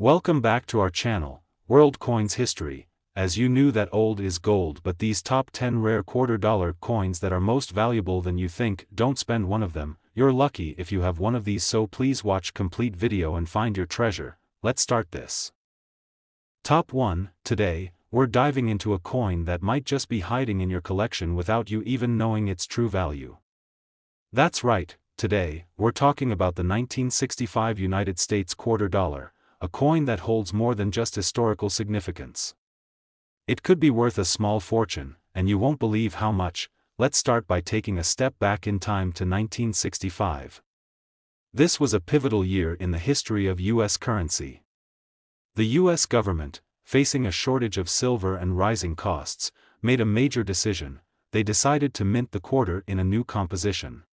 Welcome back to our channel, World Coins History. As you knew that old is gold, but these top 10 rare $quarter coins that are most valuable than you think, don't spend one of them. You're lucky if you have one of these, so please watch complete video and find your treasure. Let's start this. Top 1. Today, we're diving into a coin that might just be hiding in your collection without you even knowing its true value. That's right, today, we're talking about the 1965 United States $quarter, a coin that holds more than just historical significance. It could be worth a small fortune, and you won't believe how much. Let's start by taking a step back in time to 1965. This was a pivotal year in the history of U.S. currency. The U.S. government, facing a shortage of silver and rising costs, made a major decision. They decided to mint the quarter in a new composition.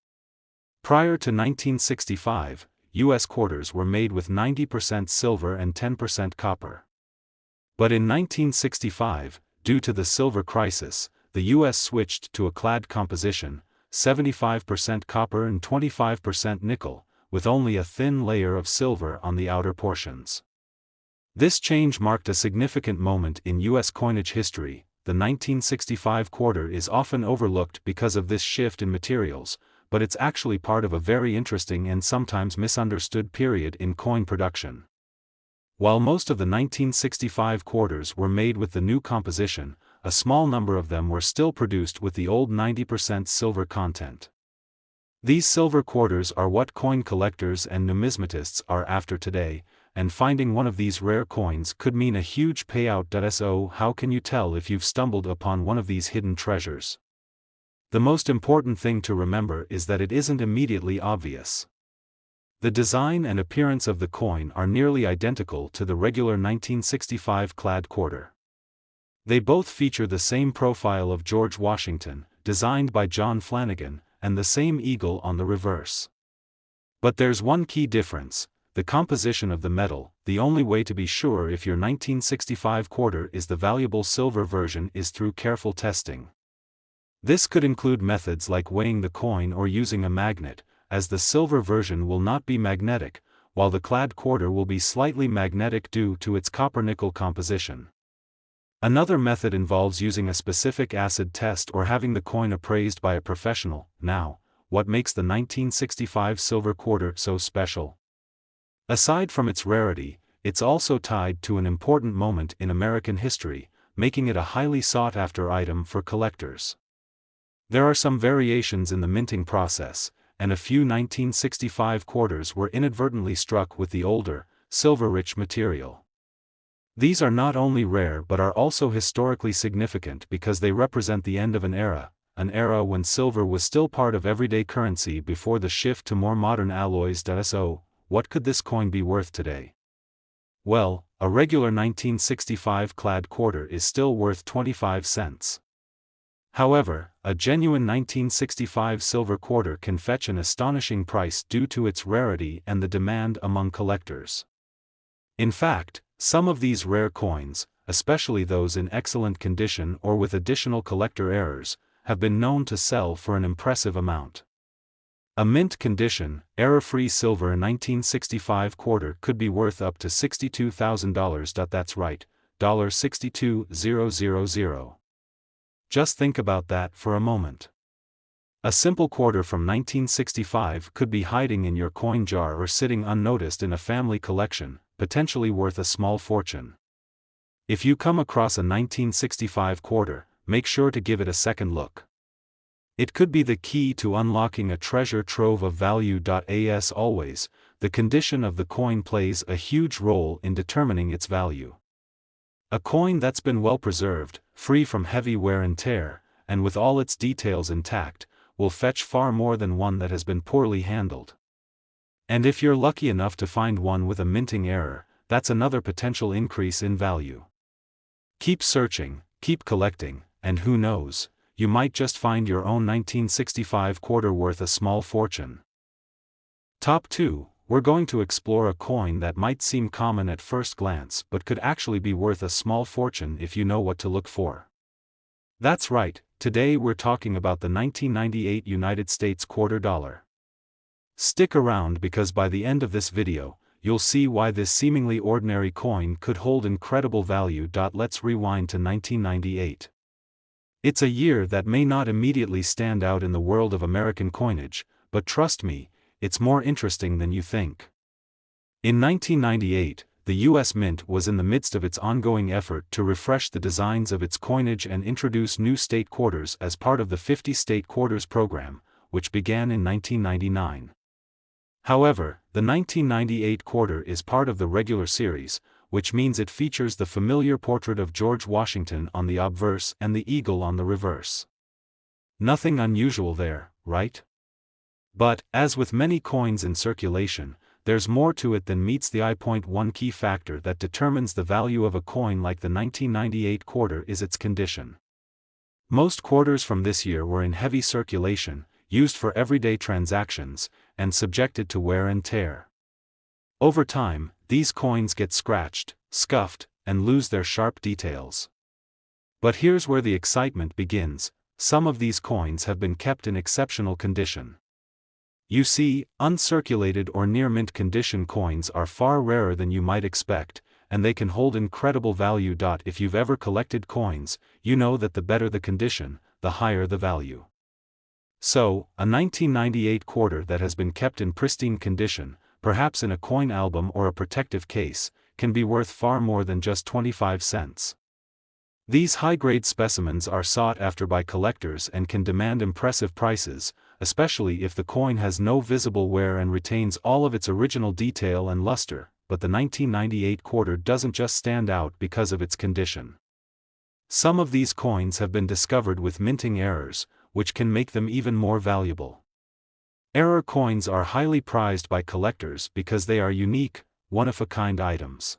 Prior to 1965, U.S. quarters were made with 90% silver and 10% copper. But in 1965, due to the silver crisis, the U.S. switched to a clad composition, 75% copper and 25% nickel, with only a thin layer of silver on the outer portions. This change marked a significant moment in U.S. coinage history. The 1965 quarter is often overlooked because of this shift in materials, but it's actually part of a very interesting and sometimes misunderstood period in coin production. While most of the 1965 quarters were made with the new composition, a small number of them were still produced with the old 90% silver content. These silver quarters are what coin collectors and numismatists are after today, and finding one of these rare coins could mean a huge payout. So how can you tell if you've stumbled upon one of these hidden treasures? The most important thing to remember is that it isn't immediately obvious. The design and appearance of the coin are nearly identical to the regular 1965 clad quarter. They both feature the same profile of George Washington, designed by John Flanagan, and the same eagle on the reverse. But there's one key difference: the composition of the metal. The only way to be sure if your 1965 quarter is the valuable silver version is through careful testing. This could include methods like weighing the coin or using a magnet, as the silver version will not be magnetic, while the clad quarter will be slightly magnetic due to its copper-nickel composition. Another method involves using a specific acid test or having the coin appraised by a professional. Now, what makes the 1965 silver quarter so special? Aside from its rarity, it's also tied to an important moment in American history, making it a highly sought-after item for collectors. There are some variations in the minting process, and a few 1965 quarters were inadvertently struck with the older, silver-rich material. These are not only rare but are also historically significant because they represent the end of an era when silver was still part of everyday currency before the shift to more modern alloys. So, what could this coin be worth today? Well, a regular 1965 clad quarter is still worth 25 cents. However, a genuine 1965 silver quarter can fetch an astonishing price due to its rarity and the demand among collectors. In fact, some of these rare coins, especially those in excellent condition or with additional collector errors, have been known to sell for an impressive amount. A mint condition, error-free silver 1965 quarter could be worth up to $62,000. That's right, $62,000. Just think about that for a moment. A simple quarter from 1965 could be hiding in your coin jar or sitting unnoticed in a family collection, potentially worth a small fortune. If you come across a 1965 quarter, make sure to give it a second look. It could be the key to unlocking a treasure trove of value. As always, the condition of the coin plays a huge role in determining its value. A coin that's been well preserved, free from heavy wear and tear, and with all its details intact, will fetch far more than one that has been poorly handled. And if you're lucky enough to find one with a minting error, that's another potential increase in value. Keep searching, keep collecting, and who knows, you might just find your own 1965 quarter worth a small fortune. Top 2. We're going to explore a coin that might seem common at first glance but could actually be worth a small fortune if you know what to look for. That's right, today we're talking about the 1998 United States $quarter. Stick around because by the end of this video, you'll see why this seemingly ordinary coin could hold incredible value. Let's rewind to 1998. It's a year that may not immediately stand out in the world of American coinage, but trust me, it's more interesting than you think. In 1998, the U.S. Mint was in the midst of its ongoing effort to refresh the designs of its coinage and introduce new state quarters as part of the 50 State Quarters program, which began in 1999. However, the 1998 quarter is part of the regular series, which means it features the familiar portrait of George Washington on the obverse and the eagle on the reverse. Nothing unusual there, right? But, as with many coins in circulation, there's more to it than meets the eye. One key factor that determines the value of a coin like the 1998 quarter is its condition. Most quarters from this year were in heavy circulation, used for everyday transactions, and subjected to wear and tear. Over time, these coins get scratched, scuffed, and lose their sharp details. But here's where the excitement begins: some of these coins have been kept in exceptional condition. You see, uncirculated or near-mint condition coins are far rarer than you might expect, and they can hold incredible value. If you've ever collected coins, you know that the better the condition, the higher the value. So, a 1998 quarter that has been kept in pristine condition, perhaps in a coin album or a protective case, can be worth far more than just 25 cents. These high-grade specimens are sought after by collectors and can demand impressive prices, especially if the coin has no visible wear and retains all of its original detail and luster. But the 1998 quarter doesn't just stand out because of its condition. Some of these coins have been discovered with minting errors, which can make them even more valuable. Error coins are highly prized by collectors because they are unique, one-of-a-kind items.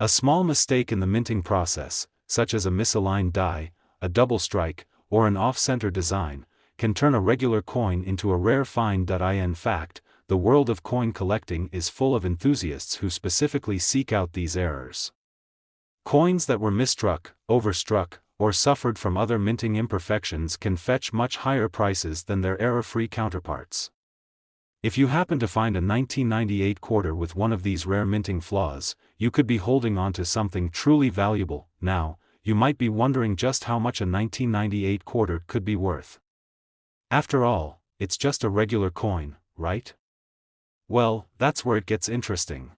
A small mistake in the minting process, such as a misaligned die, a double strike, or an off-center design, can turn a regular coin into a rare find. In fact, the world of coin collecting is full of enthusiasts who specifically seek out these errors. Coins that were misstruck, overstruck, or suffered from other minting imperfections can fetch much higher prices than their error-free counterparts. If you happen to find a 1998 quarter with one of these rare minting flaws, you could be holding on to something truly valuable. Now, you might be wondering just how much a 1998 quarter could be worth. After all, it's just a regular coin, right? Well, that's where it gets interesting.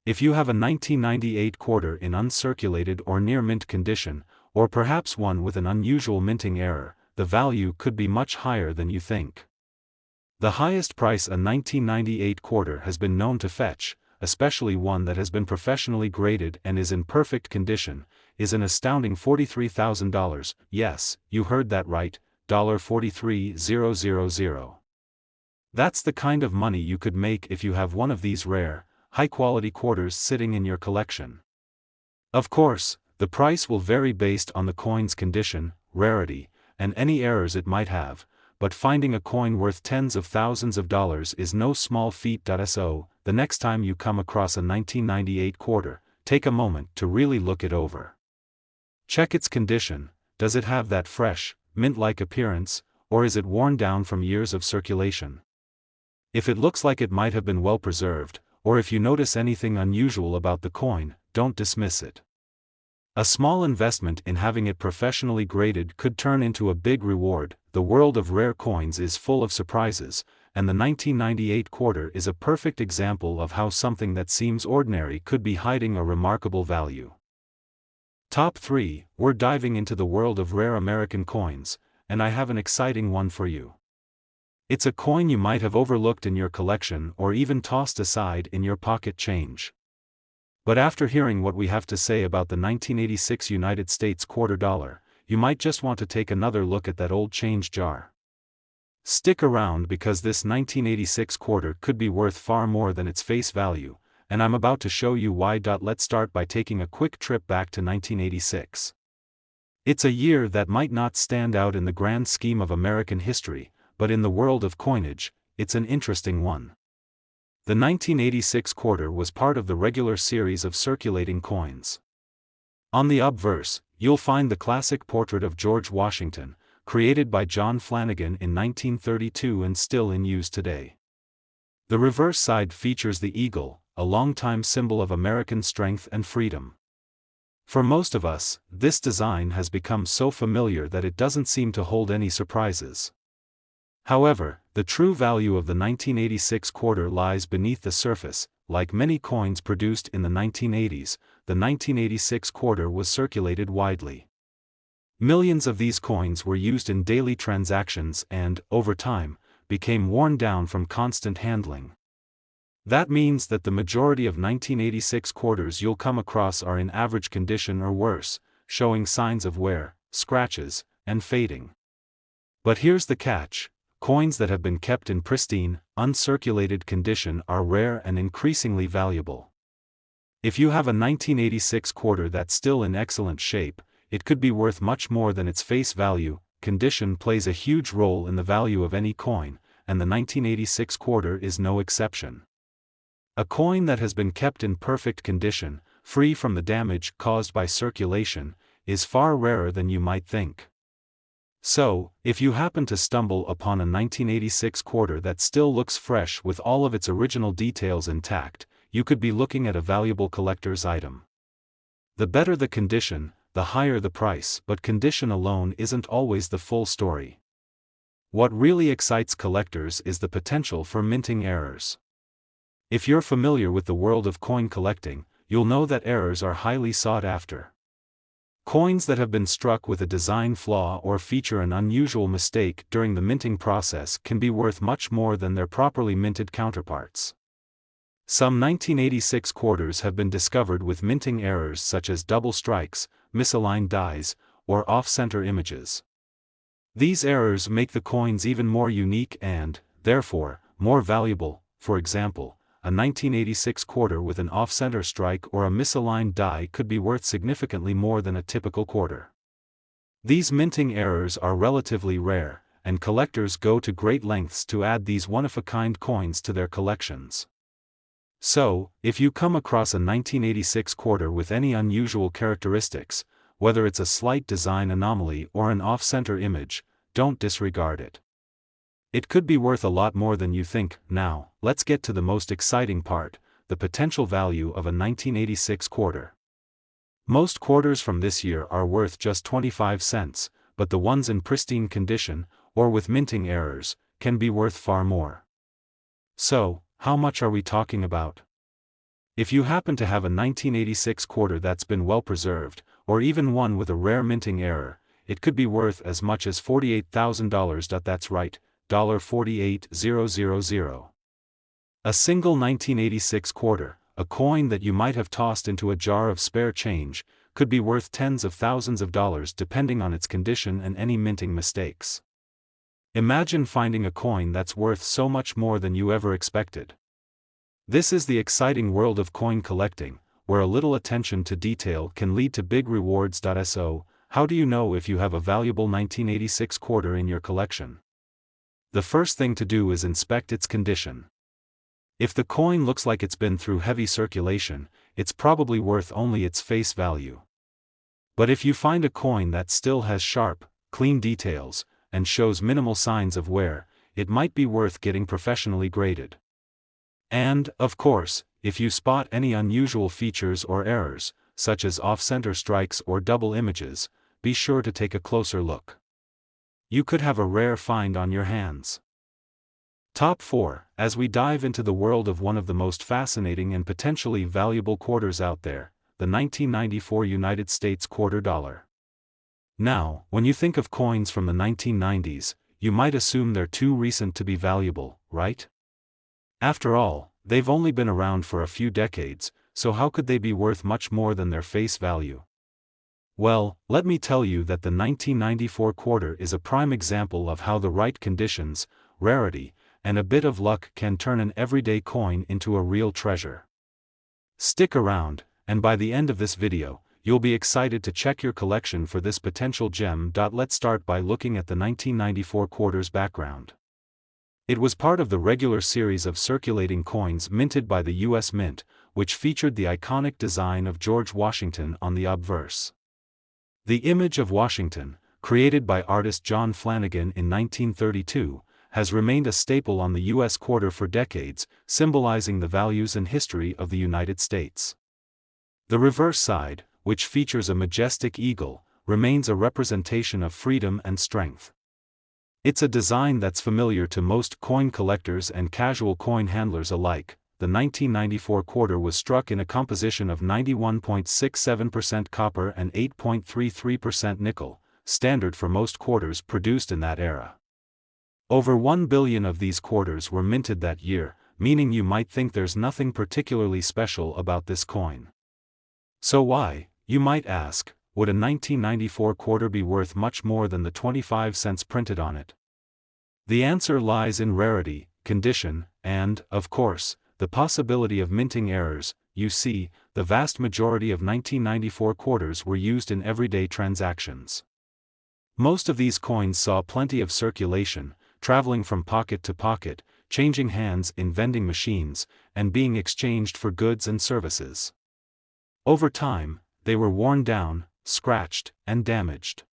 If you have a 1998 quarter in uncirculated or near-mint condition, or perhaps one with an unusual minting error, the value could be much higher than you think. The highest price a 1998 quarter has been known to fetch, especially one that has been professionally graded and is in perfect condition, is an astounding $43,000. Yes, you heard that right, $43,000. That's the kind of money you could make if you have one of these rare, high-quality quarters sitting in your collection. Of course, the price will vary based on the coin's condition, rarity, and any errors it might have, but finding a coin worth tens of thousands of dollars is no small feat. So, the next time you come across a 1998 quarter, take a moment to really look it over. Check its condition. Does it have that fresh, mint-like appearance, or is it worn down from years of circulation? If it looks like it might have been well preserved, or if you notice anything unusual about the coin, don't dismiss it. A small investment in having it professionally graded could turn into a big reward. The world of rare coins is full of surprises, and the 1998 quarter is a perfect example of how something that seems ordinary could be hiding a remarkable value. Top 3, we're diving into the world of rare American coins, and I have an exciting one for you. It's a coin you might have overlooked in your collection or even tossed aside in your pocket change. But after hearing what we have to say about the 1986 United States quarter dollar, you might just want to take another look at that old change jar. Stick around because this 1986 quarter could be worth far more than its face value, and I'm about to show you why. Let's start by taking a quick trip back to 1986. It's a year that might not stand out in the grand scheme of American history, but in the world of coinage, it's an interesting one. The 1986 quarter was part of the regular series of circulating coins. On the obverse, you'll find the classic portrait of George Washington, created by John Flanagan in 1932 and still in use today. The reverse side features the eagle, a longtime symbol of American strength and freedom. For most of us, this design has become so familiar that it doesn't seem to hold any surprises. However, the true value of the 1986 quarter lies beneath the surface. Like many coins produced in the 1980s, the 1986 quarter was circulated widely. Millions of these coins were used in daily transactions and, over time, became worn down from constant handling. That means that the majority of 1986 quarters you'll come across are in average condition or worse, showing signs of wear, scratches, and fading. But here's the catch: coins that have been kept in pristine, uncirculated condition are rare and increasingly valuable. If you have a 1986 quarter that's still in excellent shape, it could be worth much more than its face value. Condition plays a huge role in the value of any coin, and the 1986 quarter is no exception. A coin that has been kept in perfect condition, free from the damage caused by circulation, is far rarer than you might think. So, if you happen to stumble upon a 1986 quarter that still looks fresh with all of its original details intact, you could be looking at a valuable collector's item. The better the condition, the higher the price, but condition alone isn't always the full story. What really excites collectors is the potential for minting errors. If you're familiar with the world of coin collecting, you'll know that errors are highly sought after. Coins that have been struck with a design flaw or feature an unusual mistake during the minting process can be worth much more than their properly minted counterparts. Some 1986 quarters have been discovered with minting errors such as double strikes, misaligned dies, or off-center images. These errors make the coins even more unique and, therefore, more valuable. For example, a 1986 quarter with an off-center strike or a misaligned die could be worth significantly more than a typical quarter. These minting errors are relatively rare, and collectors go to great lengths to add these one-of-a-kind coins to their collections. So, if you come across a 1986 quarter with any unusual characteristics, whether it's a slight design anomaly or an off-center image, don't disregard it. It could be worth a lot more than you think. Now, let's get to the most exciting part, the potential value of a 1986 quarter. Most quarters from this year are worth just 25 cents, but the ones in pristine condition, or with minting errors, can be worth far more. So, how much are we talking about? If you happen to have a 1986 quarter that's been well preserved, or even one with a rare minting error, it could be worth as much as $48,000. That's right, $48,000. A single 1986 quarter, a coin that you might have tossed into a jar of spare change, could be worth tens of thousands of dollars depending on its condition and any minting mistakes. Imagine finding a coin that's worth so much more than you ever expected. This is the exciting world of coin collecting, where a little attention to detail can lead to big rewards. So, how do you know if you have a valuable 1986 quarter in your collection? The first thing to do is inspect its condition. If the coin looks like it's been through heavy circulation, it's probably worth only its face value. But if you find a coin that still has sharp, clean details, and shows minimal signs of wear, it might be worth getting professionally graded. And, of course, if you spot any unusual features or errors, such as off-center strikes or double images, be sure to take a closer look. You could have a rare find on your hands. Top 4. As we dive into the world of one of the most fascinating and potentially valuable quarters out there, the 1994 United States quarter dollar. Now, when you think of coins from the 1990s, you might assume they're too recent to be valuable, right? After all, they've only been around for a few decades, so how could they be worth much more than their face value? Well, let me tell you that the 1994 quarter is a prime example of how the right conditions, rarity, and a bit of luck can turn an everyday coin into a real treasure. Stick around, and by the end of this video, you'll be excited to check your collection for this potential gem. Let's start by looking at the 1994 quarter's background. It was part of the regular series of circulating coins minted by the U.S. Mint, which featured the iconic design of George Washington on the obverse. The image of Washington, created by artist John Flanagan in 1932, has remained a staple on the U.S. quarter for decades, symbolizing the values and history of the United States. The reverse side, which features a majestic eagle, remains a representation of freedom and strength. It's a design that's familiar to most coin collectors and casual coin handlers alike. The 1994 quarter was struck in a composition of 91.67% copper and 8.33% nickel, standard for most quarters produced in that era. Over 1 billion of these quarters were minted that year, meaning you might think there's nothing particularly special about this coin. So why, you might ask, would a 1994 quarter be worth much more than the 25 cents printed on it? The answer lies in rarity, condition, and, of course, the possibility of minting errors. You see, the vast majority of 1994 quarters were used in everyday transactions. Most of these coins saw plenty of circulation, traveling from pocket to pocket, changing hands in vending machines, and being exchanged for goods and services. Over time, they were worn down, scratched, and damaged.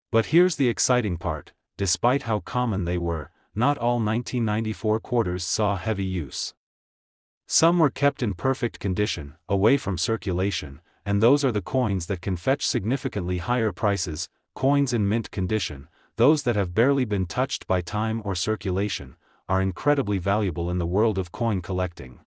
But here's the exciting part: despite how common they were, not all 1994 quarters saw heavy use. Some were kept in perfect condition, away from circulation, and those are the coins that can fetch significantly higher prices. Coins in mint condition, those that have barely been touched by time or circulation, are incredibly valuable in the world of coin collecting.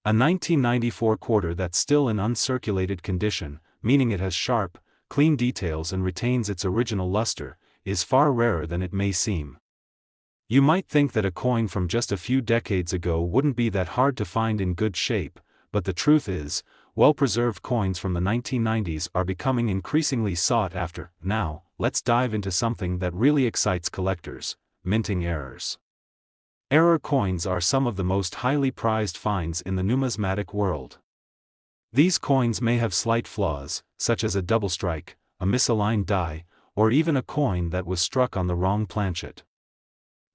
A 1994 quarter that's still in uncirculated condition, meaning it has sharp, clean details and retains its original luster, is far rarer than it may seem. You might think that a coin from just a few decades ago wouldn't be that hard to find in good shape, but the truth is, well-preserved coins from the 1990s are becoming increasingly sought after. Now, let's dive into something that really excites collectors: minting errors. Error coins are some of the most highly prized finds in the numismatic world. These coins may have slight flaws, such as a double strike, a misaligned die, or even a coin that was struck on the wrong planchet.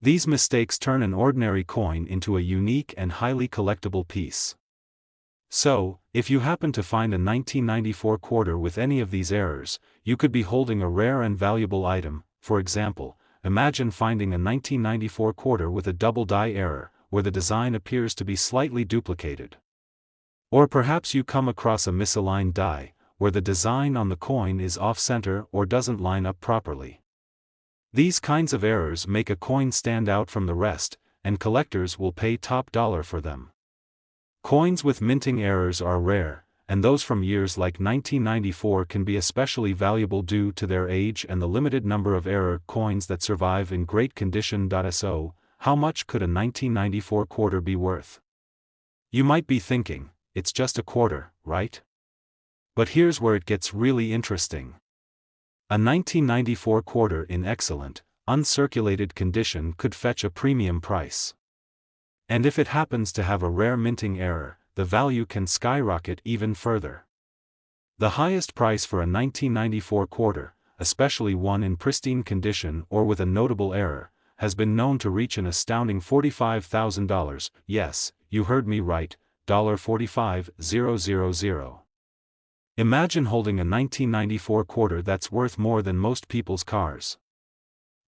These mistakes turn an ordinary coin into a unique and highly collectible piece. So, if you happen to find a 1994 quarter with any of these errors, you could be holding a rare and valuable item. For example, imagine finding a 1994 quarter with a double die error, where the design appears to be slightly duplicated. Or perhaps you come across a misaligned die, where the design on the coin is off-center or doesn't line up properly. These kinds of errors make a coin stand out from the rest, and collectors will pay top dollar for them. Coins with minting errors are rare, and those from years like 1994 can be especially valuable due to their age and the limited number of error coins that survive in great condition. So, how much could a 1994 quarter be worth? You might be thinking, it's just a quarter, right? But here's where it gets really interesting. A 1994 quarter in excellent, uncirculated condition could fetch a premium price. And if it happens to have a rare minting error, the value can skyrocket even further. The highest price for a 1994 quarter, especially one in pristine condition or with a notable error, has been known to reach an astounding $45,000. Yes, you heard me right, $45,000. Imagine holding a 1994 quarter that's worth more than most people's cars.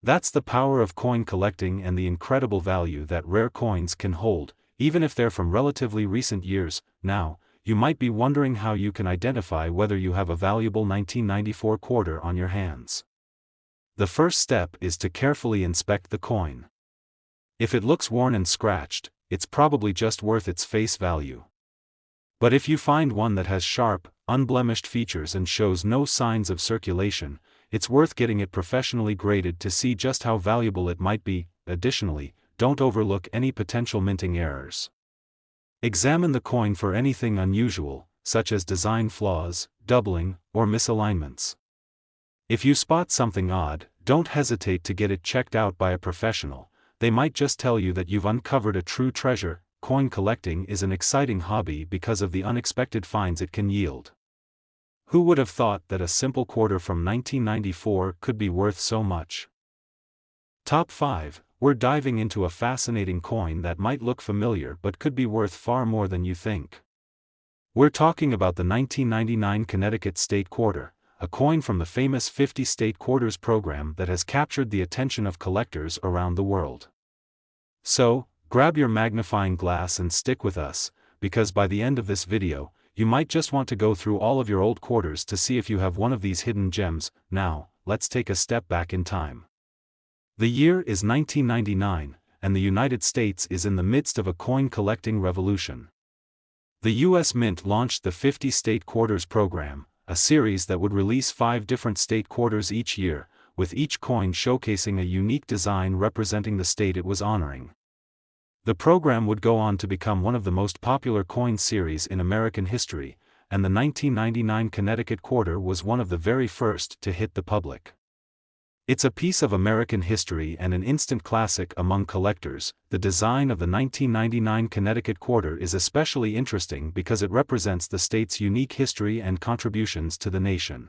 That's the power of coin collecting and the incredible value that rare coins can hold, even if they're from relatively recent years. Now, you might be wondering how you can identify whether you have a valuable 1994 quarter on your hands. The first step is to carefully inspect the coin. If it looks worn and scratched, it's probably just worth its face value. But if you find one that has sharp, unblemished features and shows no signs of circulation, it's worth getting it professionally graded to see just how valuable it might be. Additionally, don't overlook any potential minting errors. Examine the coin for anything unusual, such as design flaws, doubling, or misalignments. If you spot something odd, don't hesitate to get it checked out by a professional. They might just tell you that you've uncovered a true treasure. Coin collecting is an exciting hobby because of the unexpected finds it can yield. Who would have thought that a simple quarter from 1994 could be worth so much? Top 5. We're diving into a fascinating coin that might look familiar but could be worth far more than you think. We're talking about the 1999 Connecticut State Quarter, a coin from the famous 50 state quarters program that has captured the attention of collectors around the world. So, grab your magnifying glass and stick with us, because by the end of this video, you might just want to go through all of your old quarters to see if you have one of these hidden gems. Now, let's take a step back in time. The year is 1999, and the United States is in the midst of a coin collecting revolution. The U.S. Mint launched the 50 State Quarters program, a series that would release 5 different state quarters each year, with each coin showcasing a unique design representing the state it was honoring. The program would go on to become one of the most popular coin series in American history, and the 1999 Connecticut quarter was one of the very first to hit the public. It's a piece of American history and an instant classic among collectors. The design of the 1999 Connecticut quarter is especially interesting because it represents the state's unique history and contributions to the nation.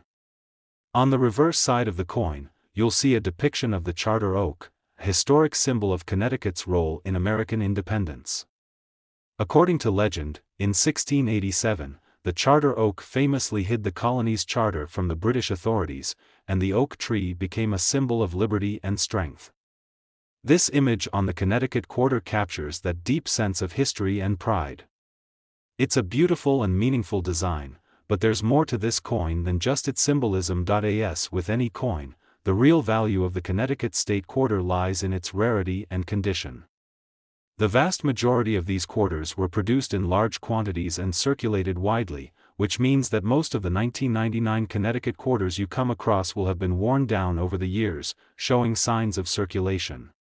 On the reverse side of the coin, you'll see a depiction of the charter oak, a historic symbol of Connecticut's role in American independence. According to legend, in 1687, the charter oak famously hid the colony's charter from the British authorities, and the oak tree became a symbol of liberty and strength. This image on the Connecticut quarter captures that deep sense of history and pride. It's a beautiful and meaningful design, but there's more to this coin than just its symbolism. As with any coin, the real value of the Connecticut state quarter lies in its rarity and condition. The vast majority of these quarters were produced in large quantities and circulated widely, which means that most of the 1999 Connecticut quarters you come across will have been worn down over the years, showing signs of circulation.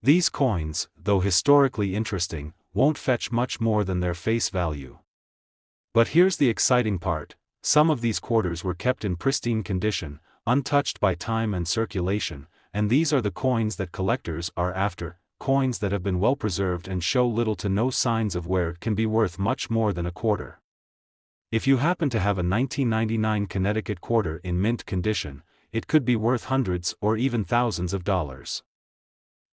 These coins, though historically interesting, won't fetch much more than their face value. But here's the exciting part: some of these quarters were kept in pristine condition, untouched by time and circulation, and these are the coins that collectors are after. Coins that have been well preserved and show little to no signs of wear can be worth much more than a quarter. If you happen to have a 1999 Connecticut quarter in mint condition, it could be worth hundreds or even thousands of dollars.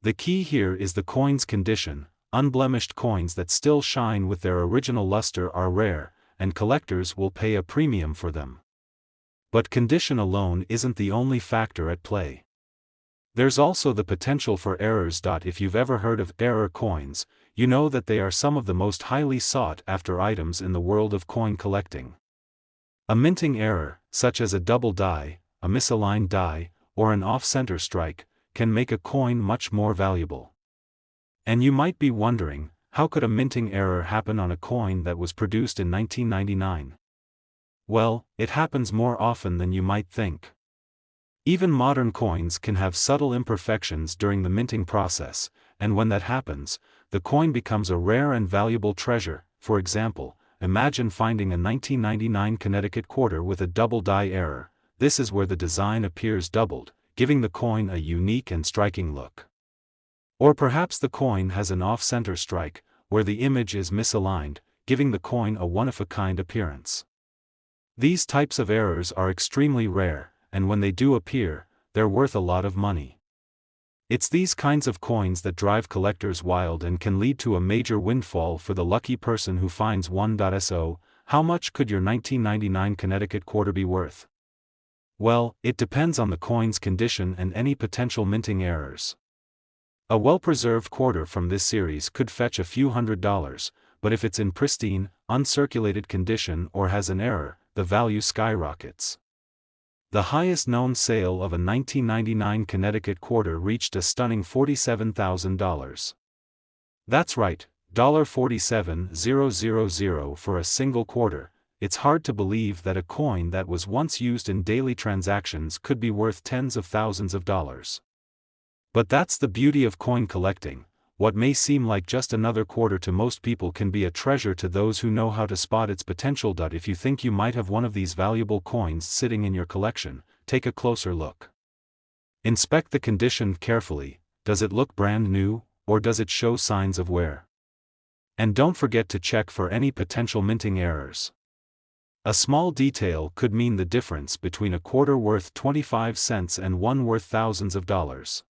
The key here is the coin's condition. Unblemished coins that still shine with their original luster are rare, and collectors will pay a premium for them. But condition alone isn't the only factor at play. There's also the potential for errors. If you've ever heard of error coins, you know that they are some of the most highly sought after items in the world of coin collecting. A minting error, such as a double die, a misaligned die, or an off-center strike, can make a coin much more valuable. And you might be wondering, how could a minting error happen on a coin that was produced in 1999? Well, it happens more often than you might think. Even modern coins can have subtle imperfections during the minting process, and when that happens, the coin becomes a rare and valuable treasure. For example, imagine finding a 1999 Connecticut quarter with a double die error. This is where the design appears doubled, giving the coin a unique and striking look. Or perhaps the coin has an off-center strike, where the image is misaligned, giving the coin a one-of-a-kind appearance. These types of errors are extremely rare, and when they do appear, they're worth a lot of money. It's these kinds of coins that drive collectors wild and can lead to a major windfall for the lucky person who finds one. So, how much could your 1999 Connecticut quarter be worth? Well, it depends on the coin's condition and any potential minting errors. A well-preserved quarter from this series could fetch a few $100s, but if it's in pristine, uncirculated condition or has an error, the value skyrockets. The highest known sale of a 1999 Connecticut quarter reached a stunning $47,000. That's right, $47,000 for a single quarter. It's hard to believe that a coin that was once used in daily transactions could be worth tens of thousands of dollars. But that's the beauty of coin collecting. What may seem like just another quarter to most people can be a treasure to those who know how to spot its potential. If you think you might have one of these valuable coins sitting in your collection, take a closer look. Inspect the condition carefully. Does it look brand new, or does it show signs of wear? And don't forget to check for any potential minting errors. A small detail could mean the difference between a quarter worth 25 cents and one worth thousands of dollars.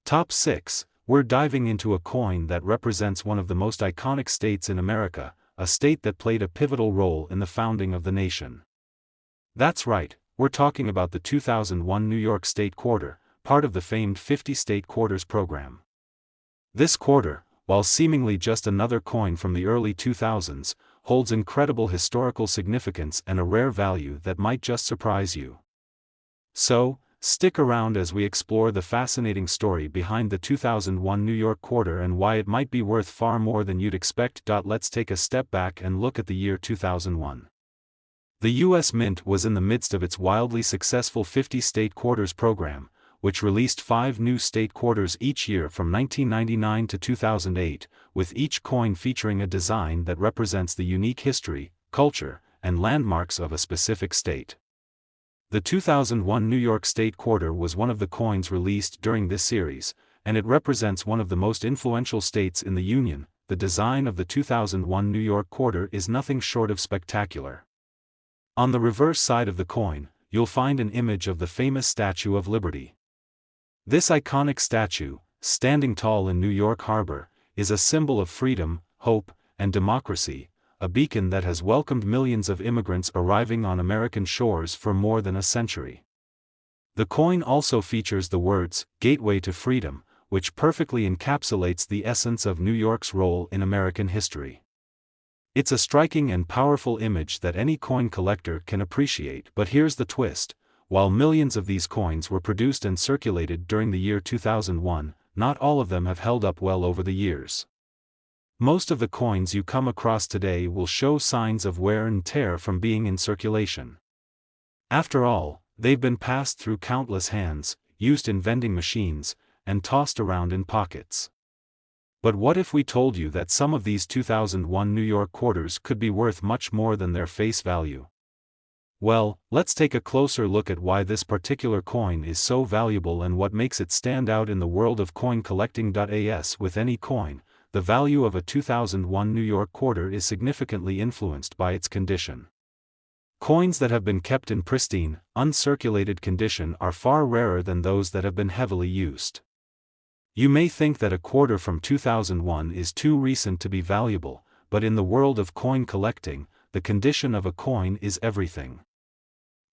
Top 6. We're diving into a coin that represents one of the most iconic states in America, a state that played a pivotal role in the founding of the nation. That's right, we're talking about the 2001 New York State Quarter, part of the famed 50 State Quarters program. This quarter, while seemingly just another coin from the early 2000s, holds incredible historical significance and a rare value that might just surprise you. So, stick around as we explore the fascinating story behind the 2001 New York Quarter and why it might be worth far more than you'd expect. Let's take a step back and look at the year 2001. The U.S. Mint was in the midst of its wildly successful 50 State Quarters program, which released 5 new state quarters each year from 1999 to 2008, with each coin featuring a design that represents the unique history, culture, and landmarks of a specific state. The 2001 New York State Quarter was one of the coins released during this series, and it represents one of the most influential states in the Union. The design of the 2001 New York Quarter is nothing short of spectacular. On the reverse side of the coin, you'll find an image of the famous Statue of Liberty. This iconic statue, standing tall in New York Harbor, is a symbol of freedom, hope, and democracy, a beacon that has welcomed millions of immigrants arriving on American shores for more than a century. The coin also features the words, "Gateway to Freedom," which perfectly encapsulates the essence of New York's role in American history. It's a striking and powerful image that any coin collector can appreciate, but here's the twist. While millions of these coins were produced and circulated during the year 2001, not all of them have held up well over the years. Most of the coins you come across today will show signs of wear and tear from being in circulation. After all, they've been passed through countless hands, used in vending machines, and tossed around in pockets. But what if we told you that some of these 2001 New York quarters could be worth much more than their face value? Well, let's take a closer look at why this particular coin is so valuable and what makes it stand out in the world of coin collecting. As with any coin, the value of a 2001 New York quarter is significantly influenced by its condition. Coins that have been kept in pristine, uncirculated condition are far rarer than those that have been heavily used. You may think that a quarter from 2001 is too recent to be valuable, but in the world of coin collecting, the condition of a coin is everything.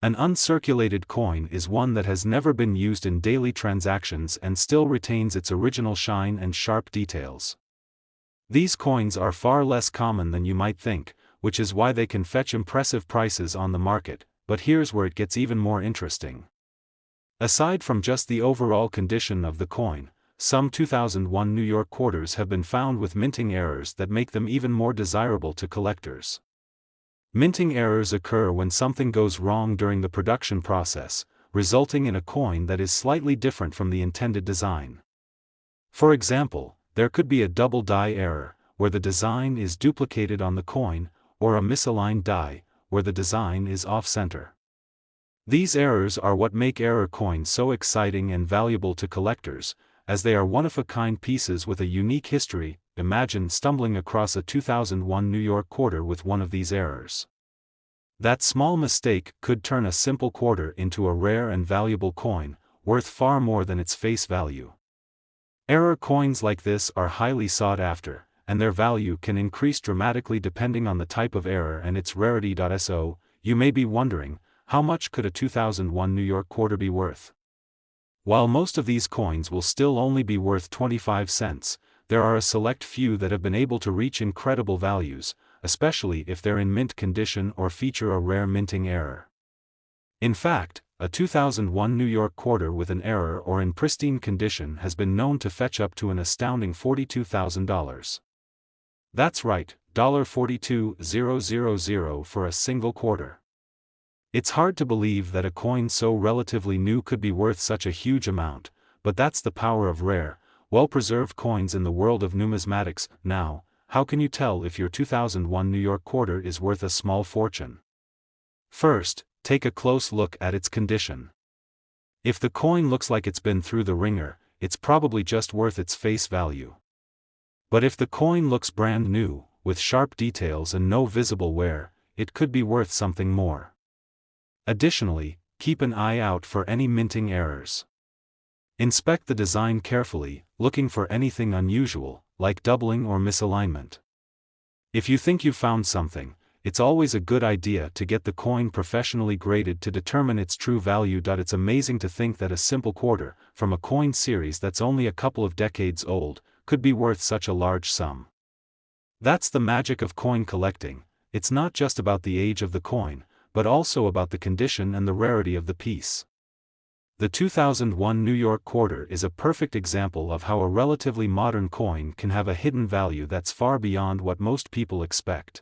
An uncirculated coin is one that has never been used in daily transactions and still retains its original shine and sharp details. These coins are far less common than you might think, which is why they can fetch impressive prices on the market, but here's where it gets even more interesting. Aside from just the overall condition of the coin, some 2001 New York quarters have been found with minting errors that make them even more desirable to collectors. Minting errors occur when something goes wrong during the production process, resulting in a coin that is slightly different from the intended design. For example, there could be a double die error, where the design is duplicated on the coin, or a misaligned die, where the design is off-center. These errors are what make error coins so exciting and valuable to collectors, as they are one-of-a-kind pieces with a unique history. Imagine stumbling across a 2001 New York quarter with one of these errors. That small mistake could turn a simple quarter into a rare and valuable coin, worth far more than its face value. Error coins like this are highly sought after, and their value can increase dramatically depending on the type of error and its rarity. So, you may be wondering, how much could a 2001 New York quarter be worth? While most of these coins will still only be worth 25 cents, there are a select few that have been able to reach incredible values, especially if they're in mint condition or feature a rare minting error. In fact, a 2001 New York quarter with an error or in pristine condition has been known to fetch up to an astounding $42,000. That's right, $42,000 for a single quarter. It's hard to believe that a coin so relatively new could be worth such a huge amount, but that's the power of rare, well-preserved coins in the world of numismatics. Now, how can you tell if your 2001 New York quarter is worth a small fortune? First, take a close look at its condition. If the coin looks like it's been through the ringer, it's probably just worth its face value. But if the coin looks brand new, with sharp details and no visible wear, it could be worth something more. Additionally, keep an eye out for any minting errors. Inspect the design carefully, looking for anything unusual, like doubling or misalignment. If you think you've found something, it's always a good idea to get the coin professionally graded to determine its true value. It's amazing to think that a simple quarter, from a coin series that's only a couple of decades old, could be worth such a large sum. That's the magic of coin collecting. It's not just about the age of the coin, but also about the condition and the rarity of the piece. The 2001 New York quarter is a perfect example of how a relatively modern coin can have a hidden value that's far beyond what most people expect.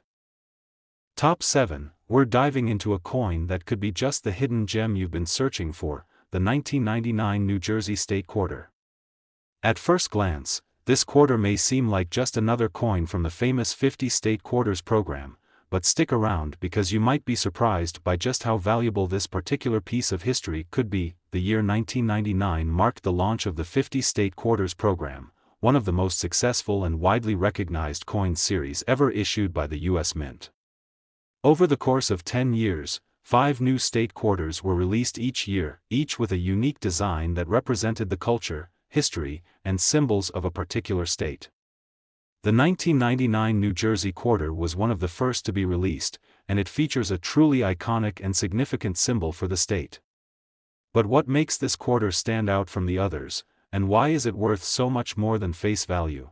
Top 7, we're diving into a coin that could be just the hidden gem you've been searching for, the 1999 New Jersey State Quarter. At first glance, this quarter may seem like just another coin from the famous 50 State Quarters program, but stick around because you might be surprised by just how valuable this particular piece of history could be. The year 1999 marked the launch of the 50 State Quarters program, one of the most successful and widely recognized coin series ever issued by the U.S. Mint. Over the course of 10 years, 5 new state quarters were released each year, each with a unique design that represented the culture, history, and symbols of a particular state. The 1999 New Jersey quarter was one of the first to be released, and it features a truly iconic and significant symbol for the state. But what makes this quarter stand out from the others, and why is it worth so much more than face value?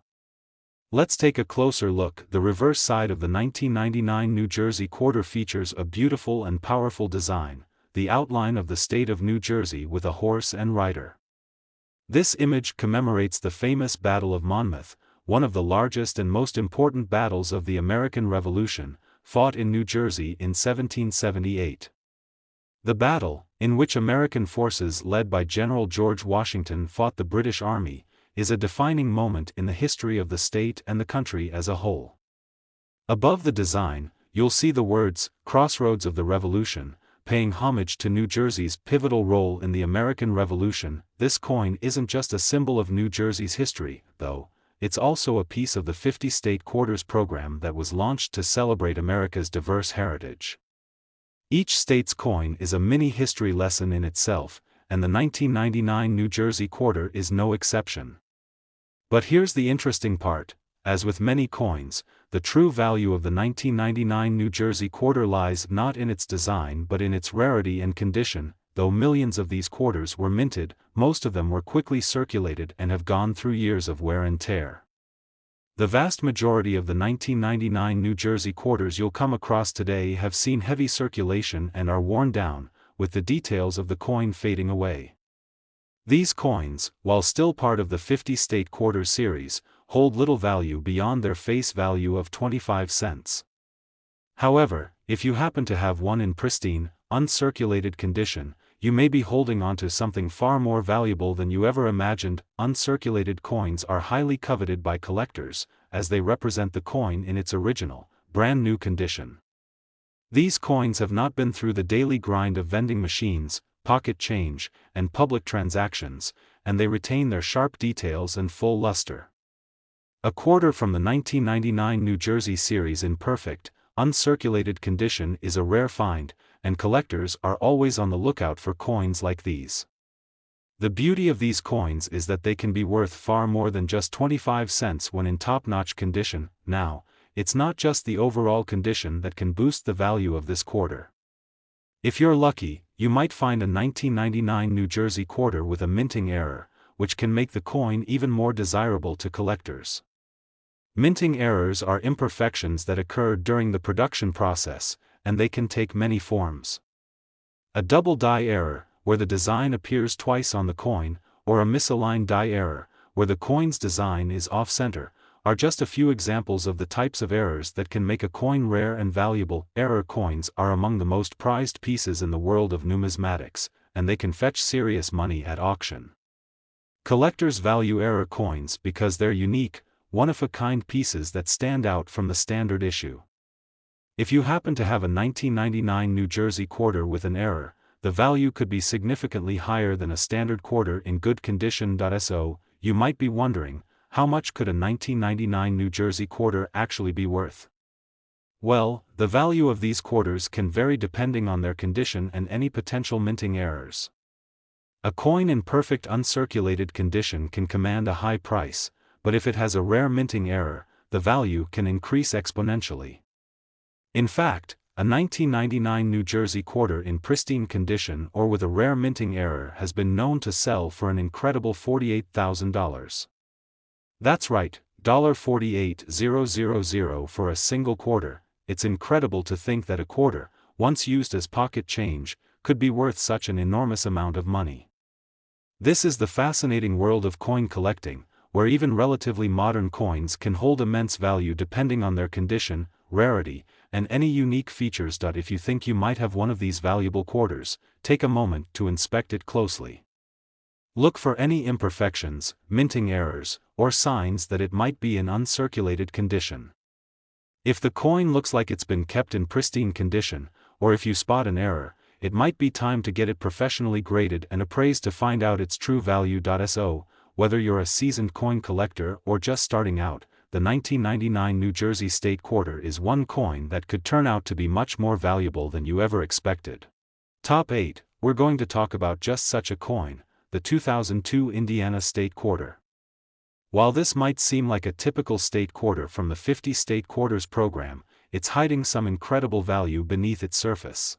Let's take a closer look. The reverse side of the 1999 New Jersey quarter features a beautiful and powerful design, the outline of the state of New Jersey with a horse and rider. This image commemorates the famous Battle of Monmouth, one of the largest and most important battles of the American Revolution, fought in New Jersey in 1778. The battle, in which American forces led by General George Washington fought the British Army, is a defining moment in the history of the state and the country as a whole. Above the design, you'll see the words, "Crossroads of the Revolution," paying homage to New Jersey's pivotal role in the American Revolution. This coin isn't just a symbol of New Jersey's history, though. It's also a piece of the 50 State Quarters program that was launched to celebrate America's diverse heritage. Each state's coin is a mini history lesson in itself, and the 1999 New Jersey quarter is no exception. But here's the interesting part: as with many coins, the true value of the 1999 New Jersey quarter lies not in its design but in its rarity and condition. Though millions of these quarters were minted, most of them were quickly circulated and have gone through years of wear and tear. The vast majority of the 1999 New Jersey quarters you'll come across today have seen heavy circulation and are worn down, with the details of the coin fading away. These coins, while still part of the 50 State Quarters series, hold little value beyond their face value of 25 cents. However, if you happen to have one in pristine, uncirculated condition, you may be holding onto something far more valuable than you ever imagined. Uncirculated coins are highly coveted by collectors, as they represent the coin in its original, brand new condition. These coins have not been through the daily grind of vending machines, pocket change, and public transactions, and they retain their sharp details and full luster. A quarter from the 1999 New Jersey series in perfect, uncirculated condition is a rare find, and collectors are always on the lookout for coins like these. The beauty of these coins is that they can be worth far more than just 25 cents when in top-notch condition. Now, it's not just the overall condition that can boost the value of this quarter. If you're lucky, you might find a 1999 New Jersey quarter with a minting error, which can make the coin even more desirable to collectors. Minting errors are imperfections that occur during the production process, and they can take many forms. A double die error, where the design appears twice on the coin, or a misaligned die error, where the coin's design is off-center, are just a few examples of the types of errors that can make a coin rare and valuable. Error coins are among the most prized pieces in the world of numismatics, and they can fetch serious money at auction. Collectors value error coins because they're unique, one-of-a-kind pieces that stand out from the standard issue. If you happen to have a 1999 New Jersey quarter with an error, the value could be significantly higher than a standard quarter in good condition. So, you might be wondering, how much could a 1999 New Jersey quarter actually be worth? Well, the value of these quarters can vary depending on their condition and any potential minting errors. A coin in perfect uncirculated condition can command a high price, but if it has a rare minting error, the value can increase exponentially. In fact, a 1999 New Jersey quarter in pristine condition or with a rare minting error has been known to sell for an incredible $48,000. That's right, $48,000 for a single quarter. It's incredible to think that a quarter, once used as pocket change, could be worth such an enormous amount of money. This is the fascinating world of coin collecting, where even relatively modern coins can hold immense value depending on their condition, rarity, and any unique features. If you think you might have one of these valuable quarters, take a moment to inspect it closely. Look for any imperfections, minting errors, or signs that it might be in uncirculated condition. If the coin looks like it's been kept in pristine condition, or if you spot an error, it might be time to get it professionally graded and appraised to find out its true value. So, whether you're a seasoned coin collector or just starting out, the 1999 New Jersey State Quarter is one coin that could turn out to be much more valuable than you ever expected. Top 8, we're going to talk about just such a coin, the 2002 Indiana State Quarter. While this might seem like a typical state quarter from the 50 State Quarters program, it's hiding some incredible value beneath its surface.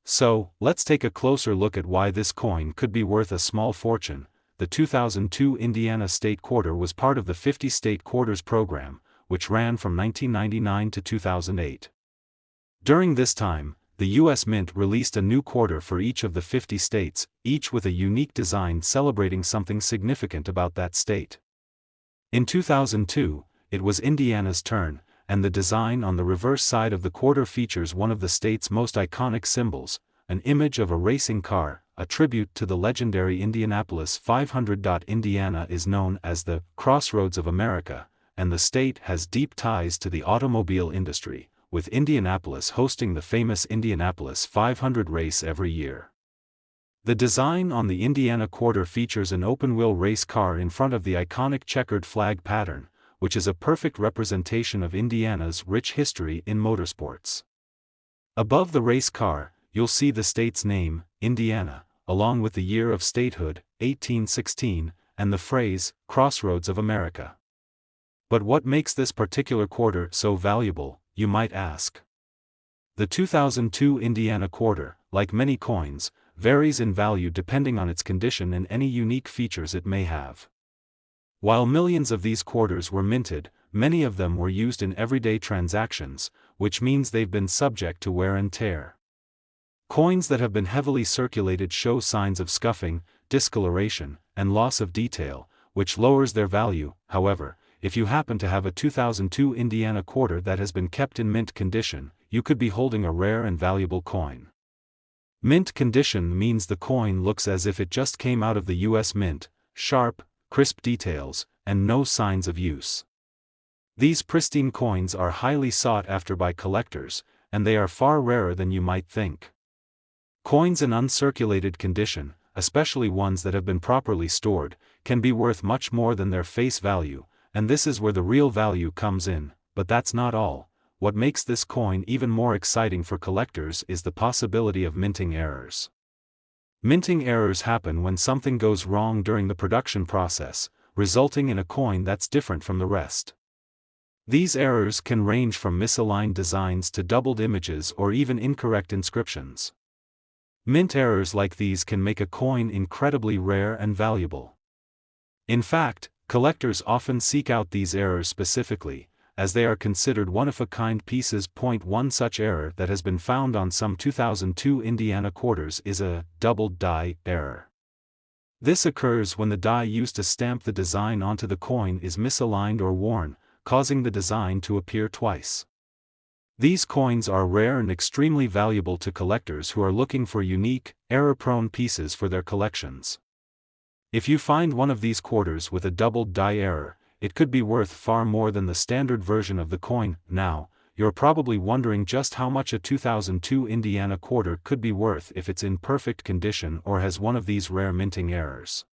So, let's take a closer look at why this coin could be worth a small fortune. The 2002 Indiana State Quarter was part of the 50 State Quarters program, which ran from 1999 to 2008. During this time, the U.S. Mint released a new quarter for each of the 50 states, each with a unique design celebrating something significant about that state. In 2002, it was Indiana's turn, and the design on the reverse side of the quarter features one of the state's most iconic symbols, an image of a racing car, a tribute to the legendary Indianapolis 500. Indiana is known as the Crossroads of America, and the state has deep ties to the automobile industry, with Indianapolis hosting the famous Indianapolis 500 race every year. The design on the Indiana quarter features an open-wheel race car in front of the iconic checkered flag pattern, which is a perfect representation of Indiana's rich history in motorsports. Above the race car, you'll see the state's name, Indiana, along with the year of statehood, 1816, and the phrase, Crossroads of America. But what makes this particular quarter so valuable, you might ask? The 2002 Indiana quarter, like many coins, varies in value depending on its condition and any unique features it may have. While millions of these quarters were minted, many of them were used in everyday transactions, which means they've been subject to wear and tear. Coins that have been heavily circulated show signs of scuffing, discoloration, and loss of detail, which lowers their value. However, if you happen to have a 2002 Indiana quarter that has been kept in mint condition, you could be holding a rare and valuable coin. Mint condition means the coin looks as if it just came out of the U.S. Mint, sharp, crisp details, and no signs of use. These pristine coins are highly sought after by collectors, and they are far rarer than you might think. Coins in uncirculated condition, especially ones that have been properly stored, can be worth much more than their face value, and this is where the real value comes in. But that's not all. What makes this coin even more exciting for collectors is the possibility of minting errors. Minting errors happen when something goes wrong during the production process, resulting in a coin that's different from the rest. These errors can range from misaligned designs to doubled images or even incorrect inscriptions. Mint errors like these can make a coin incredibly rare and valuable. In fact, collectors often seek out these errors specifically, as they are considered one-of-a-kind pieces. One such error that has been found on some 2002 Indiana quarters is a doubled die error. This occurs when the die used to stamp the design onto the coin is misaligned or worn, causing the design to appear twice. These coins are rare and extremely valuable to collectors who are looking for unique, error-prone pieces for their collections. If you find one of these quarters with a doubled die error, it could be worth far more than the standard version of the coin. Now, you're probably wondering just how much a 2002 Indiana quarter could be worth if it's in perfect condition or has one of these rare minting errors.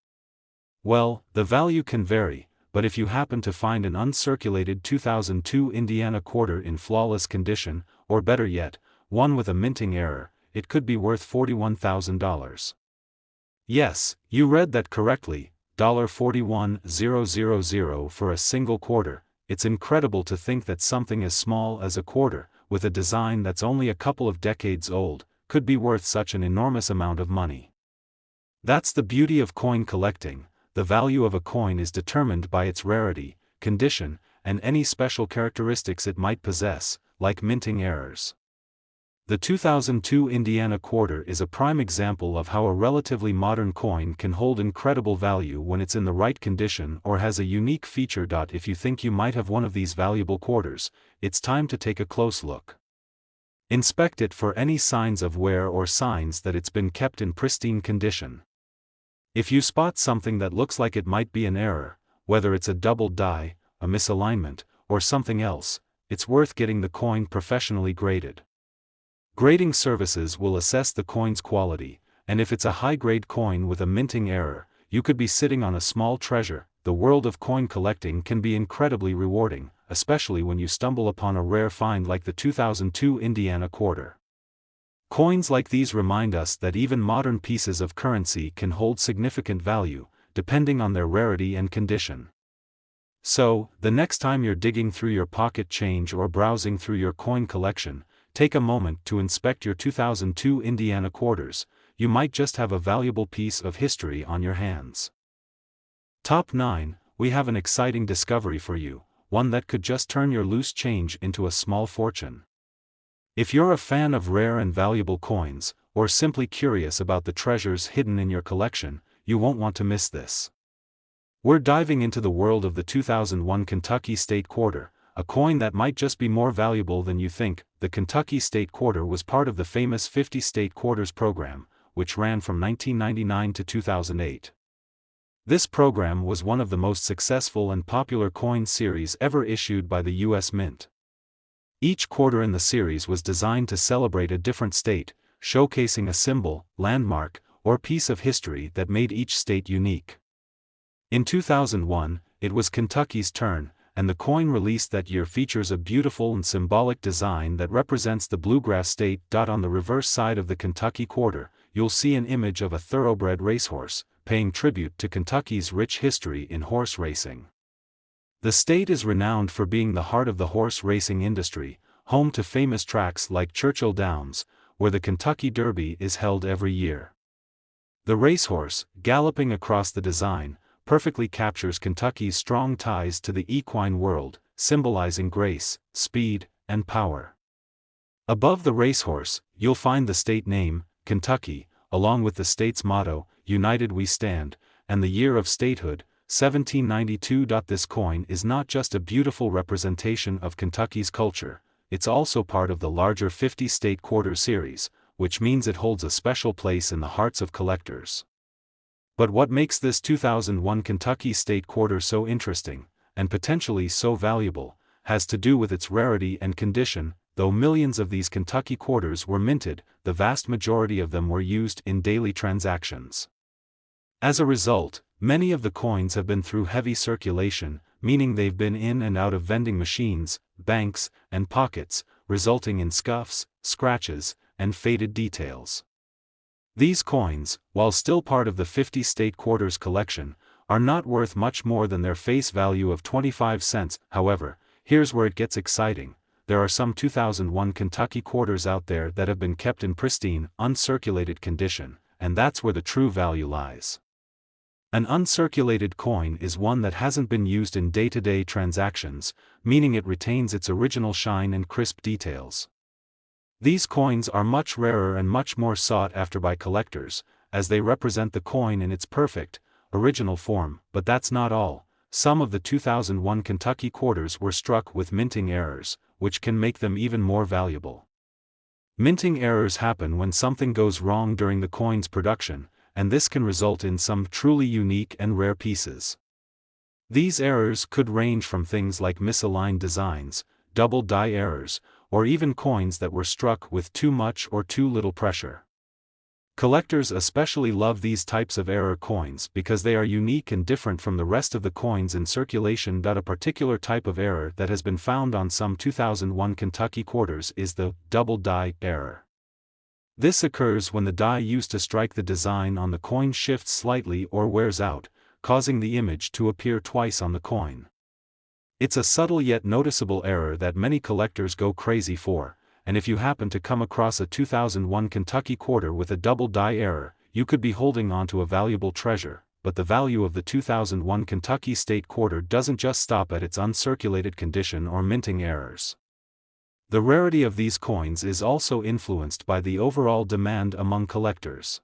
Well, the value can vary, but if you happen to find an uncirculated 2002 Indiana quarter in flawless condition, or better yet, one with a minting error, it could be worth $41,000. Yes, you read that correctly, $41,000 for a single quarter. It's incredible to think that something as small as a quarter, with a design that's only a couple of decades old, could be worth such an enormous amount of money. That's the beauty of coin collecting. The value of a coin is determined by its rarity, condition, and any special characteristics it might possess, like minting errors. The 2002 Indiana quarter is a prime example of how a relatively modern coin can hold incredible value when it's in the right condition or has a unique feature. If you think you might have one of these valuable quarters, it's time to take a close look. Inspect it for any signs of wear or signs that it's been kept in pristine condition. If you spot something that looks like it might be an error, whether it's a double die, a misalignment, or something else, it's worth getting the coin professionally graded. Grading services will assess the coin's quality, and if it's a high-grade coin with a minting error, you could be sitting on a small treasure. The world of coin collecting can be incredibly rewarding, especially when you stumble upon a rare find like the 2002 Indiana quarter. Coins like these remind us that even modern pieces of currency can hold significant value, depending on their rarity and condition. So, the next time you're digging through your pocket change or browsing through your coin collection, take a moment to inspect your 2002 Indiana quarters. You might just have a valuable piece of history on your hands. Top 9, we have an exciting discovery for you, one that could just turn your loose change into a small fortune. If you're a fan of rare and valuable coins, or simply curious about the treasures hidden in your collection, you won't want to miss this. We're diving into the world of the 2001 Kentucky State Quarter, a coin that might just be more valuable than you think. The Kentucky State Quarter was part of the famous 50 State Quarters program, which ran from 1999 to 2008. This program was one of the most successful and popular coin series ever issued by the U.S. Mint. Each quarter in the series was designed to celebrate a different state, showcasing a symbol, landmark, or piece of history that made each state unique. In 2001, it was Kentucky's turn, and the coin released that year features a beautiful and symbolic design that represents the bluegrass state. On the reverse side of the Kentucky quarter, you'll see an image of a thoroughbred racehorse, paying tribute to Kentucky's rich history in horse racing. The state is renowned for being the heart of the horse racing industry, home to famous tracks like Churchill Downs, where the Kentucky Derby is held every year. The racehorse, galloping across the design, perfectly captures Kentucky's strong ties to the equine world, symbolizing grace, speed, and power. Above the racehorse, you'll find the state name, Kentucky, along with the state's motto, United We Stand, and the year of statehood, 1792. This coin is not just a beautiful representation of Kentucky's culture, it's also part of the larger 50 State Quarter series, which means it holds a special place in the hearts of collectors. But what makes this 2001 Kentucky State Quarter so interesting, and potentially so valuable, has to do with its rarity and condition. Though millions of these Kentucky quarters were minted, the vast majority of them were used in daily transactions. As a result, many of the coins have been through heavy circulation, meaning they've been in and out of vending machines, banks, and pockets, resulting in scuffs, scratches, and faded details. These coins, while still part of the 50 State Quarters collection, are not worth much more than their face value of 25 cents. However, here's where it gets exciting. There are some 2001 Kentucky quarters out there that have been kept in pristine, uncirculated condition, and that's where the true value lies. An uncirculated coin is one that hasn't been used in day-to-day transactions, meaning it retains its original shine and crisp details. These coins are much rarer and much more sought after by collectors, as they represent the coin in its perfect, original form. But that's not all. Some of the 2001 Kentucky quarters were struck with minting errors, which can make them even more valuable. Minting errors happen when something goes wrong during the coin's production, and this can result in some truly unique and rare pieces. These errors could range from things like misaligned designs, double die errors, or even coins that were struck with too much or too little pressure. Collectors especially love these types of error coins because they are unique and different from the rest of the coins in circulation. A particular type of error that has been found on some 2001 Kentucky quarters is the double die error. This occurs when the die used to strike the design on the coin shifts slightly or wears out, causing the image to appear twice on the coin. It's a subtle yet noticeable error that many collectors go crazy for, and if you happen to come across a 2001 Kentucky quarter with a double die error, you could be holding on to a valuable treasure. But the value of the 2001 Kentucky state quarter doesn't just stop at its uncirculated condition or minting errors. The rarity of these coins is also influenced by the overall demand among collectors.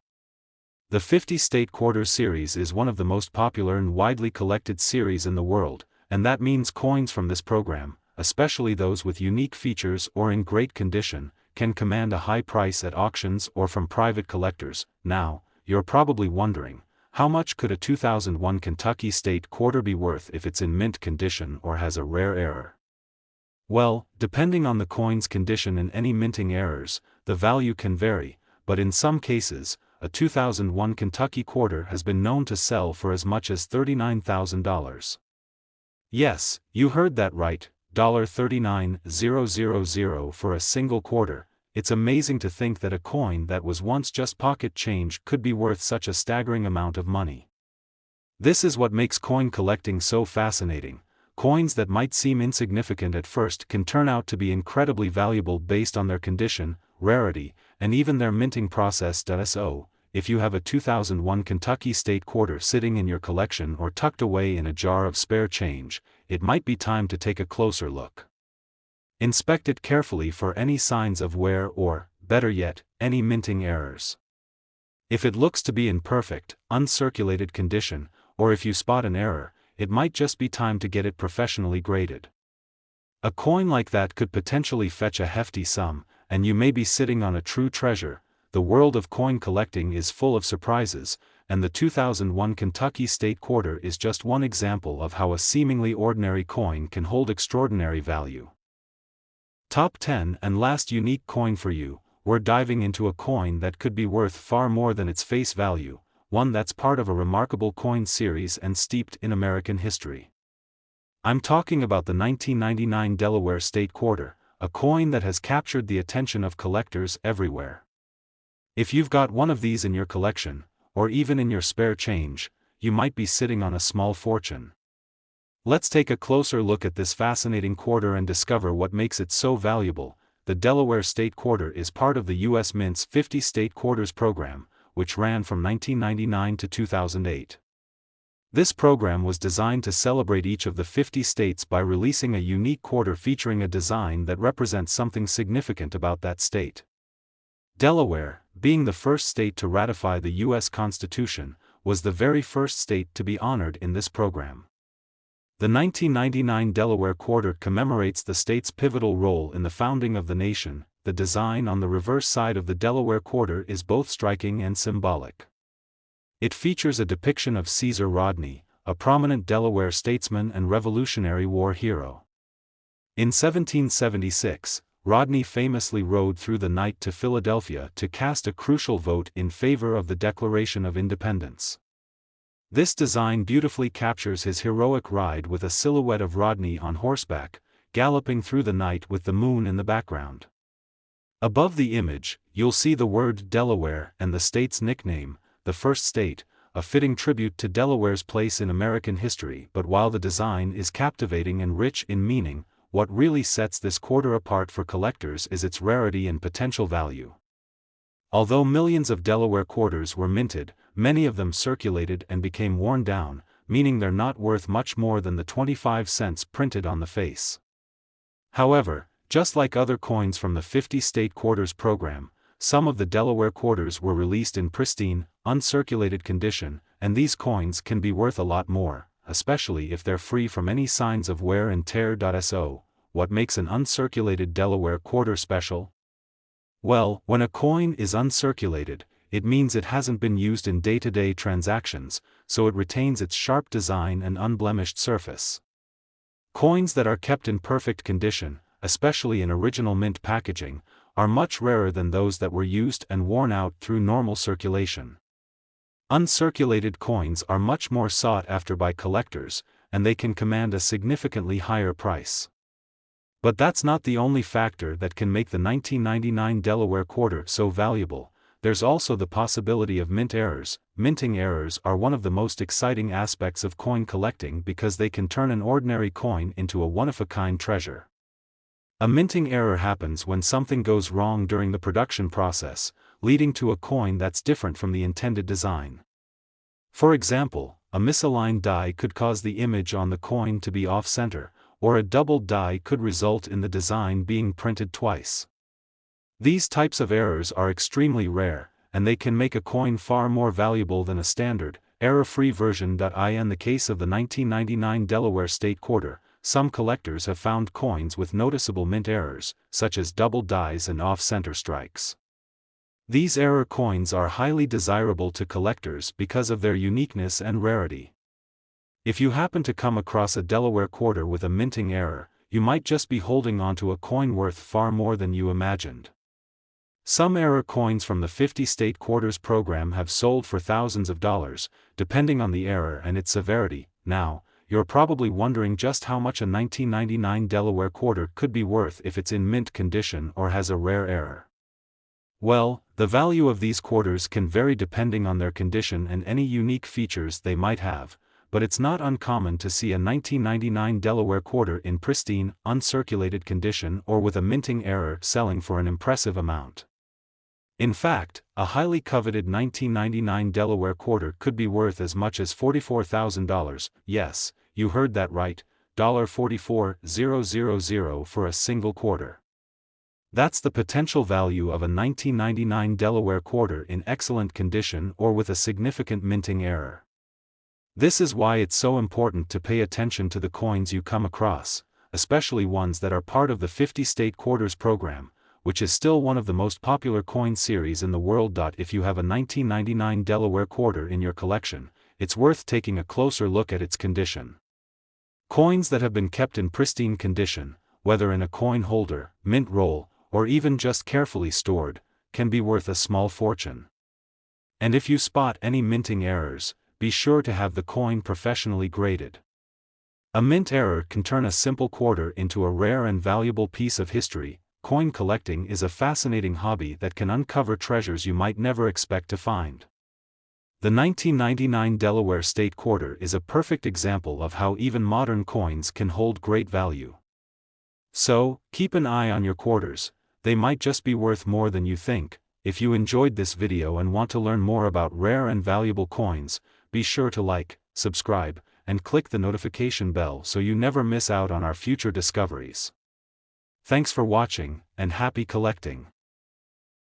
The 50 state quarter series is one of the most popular and widely collected series in the world, and that means coins from this program, especially those with unique features or in great condition, can command a high price at auctions or from private collectors. Now, you're probably wondering, how much could a 2001 Kentucky state quarter be worth if it's in mint condition or has a rare error? Well, depending on the coin's condition and any minting errors, the value can vary, but in some cases, a 2001 Kentucky quarter has been known to sell for as much as $39,000. Yes, you heard that right, $39,000 for a single quarter. It's amazing to think that a coin that was once just pocket change could be worth such a staggering amount of money. This is what makes coin collecting so fascinating. Coins that might seem insignificant at first can turn out to be incredibly valuable based on their condition, rarity, and even their minting process. So, if you have a 2001 Kentucky state quarter sitting in your collection or tucked away in a jar of spare change, it might be time to take a closer look. Inspect it carefully for any signs of wear or, better yet, any minting errors. If it looks to be in perfect, uncirculated condition, or if you spot an error, it might just be time to get it professionally graded. A coin like that could potentially fetch a hefty sum, and you may be sitting on a true treasure. The world of coin collecting is full of surprises, and the 2001 Kentucky state quarter is just one example of how a seemingly ordinary coin can hold extraordinary value. Top 10 and last unique coin for you. We're diving into a coin that could be worth far more than its face value, one that's part of a remarkable coin series and steeped in American history. I'm talking about the 1999 Delaware state quarter, a coin that has captured the attention of collectors everywhere. If you've got one of these in your collection, or even in your spare change, you might be sitting on a small fortune. Let's take a closer look at this fascinating quarter and discover what makes it so valuable. The Delaware state quarter is part of the U.S. Mint's 50 state quarters program, which ran from 1999 to 2008. This program was designed to celebrate each of the 50 states by releasing a unique quarter featuring a design that represents something significant about that state. Delaware, being the first state to ratify the U.S. Constitution, was the very first state to be honored in this program. The 1999 Delaware quarter commemorates the state's pivotal role in the founding of the nation. The design on the reverse side of the Delaware quarter is both striking and symbolic. It features a depiction of Caesar Rodney, a prominent Delaware statesman and Revolutionary War hero. In 1776, Rodney famously rode through the night to Philadelphia to cast a crucial vote in favor of the Declaration of Independence. This design beautifully captures his heroic ride with a silhouette of Rodney on horseback, galloping through the night with the moon in the background. Above the image, you'll see the word Delaware and the state's nickname, the First State, a fitting tribute to Delaware's place in American history. But while the design is captivating and rich in meaning, what really sets this quarter apart for collectors is its rarity and potential value. Although millions of Delaware quarters were minted, many of them circulated and became worn down, meaning they're not worth much more than the 25 cents printed on the face. However, just like other coins from the 50 state quarters program, some of the Delaware quarters were released in pristine, uncirculated condition, and these coins can be worth a lot more, especially if they're free from any signs of wear and tear. So, what makes an uncirculated Delaware quarter special? Well, when a coin is uncirculated, it means it hasn't been used in day-to-day transactions, so it retains its sharp design and unblemished surface. Coins that are kept in perfect condition, especially in original mint packaging, are much rarer than those that were used and worn out through normal circulation. Uncirculated coins are much more sought after by collectors, and they can command a significantly higher price. But that's not the only factor that can make the 1999 Delaware quarter so valuable. there's also the possibility of mint errors. Minting errors are one of the most exciting aspects of coin collecting because they can turn an ordinary coin into a one-of-a-kind treasure. A minting error happens when something goes wrong during the production process, leading to a coin that's different from the intended design. For example, a misaligned die could cause the image on the coin to be off-center, or a doubled die could result in the design being printed twice. These types of errors are extremely rare, and they can make a coin far more valuable than a standard, error-free version. In the case of the 1999 Delaware state quarter, some collectors have found coins with noticeable mint errors, such as double dies and off-center strikes. These error coins are highly desirable to collectors because of their uniqueness and rarity. If you happen to come across a Delaware quarter with a minting error, you might just be holding onto a coin worth far more than you imagined. Some error coins from the 50 state quarters program have sold for thousands of dollars, depending on the error and its severity. Now, you're probably wondering just how much a 1999 Delaware quarter could be worth if it's in mint condition or has a rare error. Well, the value of these quarters can vary depending on their condition and any unique features they might have, but it's not uncommon to see a 1999 Delaware quarter in pristine, uncirculated condition or with a minting error selling for an impressive amount. In fact, a highly coveted 1999 Delaware quarter could be worth as much as $44,000, yes, you heard that right, $44,000 for a single quarter. That's the potential value of a 1999 Delaware quarter in excellent condition or with a significant minting error. This is why it's so important to pay attention to the coins you come across, especially ones that are part of the 50 state quarters program, which is still one of the most popular coin series in the world. If you have a 1999 Delaware quarter in your collection, it's worth taking a closer look at its condition. Coins that have been kept in pristine condition, whether in a coin holder, mint roll, or even just carefully stored, can be worth a small fortune. And if you spot any minting errors, be sure to have the coin professionally graded. A mint error can turn a simple quarter into a rare and valuable piece of history. Coin collecting is a fascinating hobby that can uncover treasures you might never expect to find. The 1999 Delaware state quarter is a perfect example of how even modern coins can hold great value. So, keep an eye on your quarters, they might just be worth more than you think. If you enjoyed this video and want to learn more about rare and valuable coins, be sure to like, subscribe, and click the notification bell so you never miss out on our future discoveries. Thanks for watching, and happy collecting!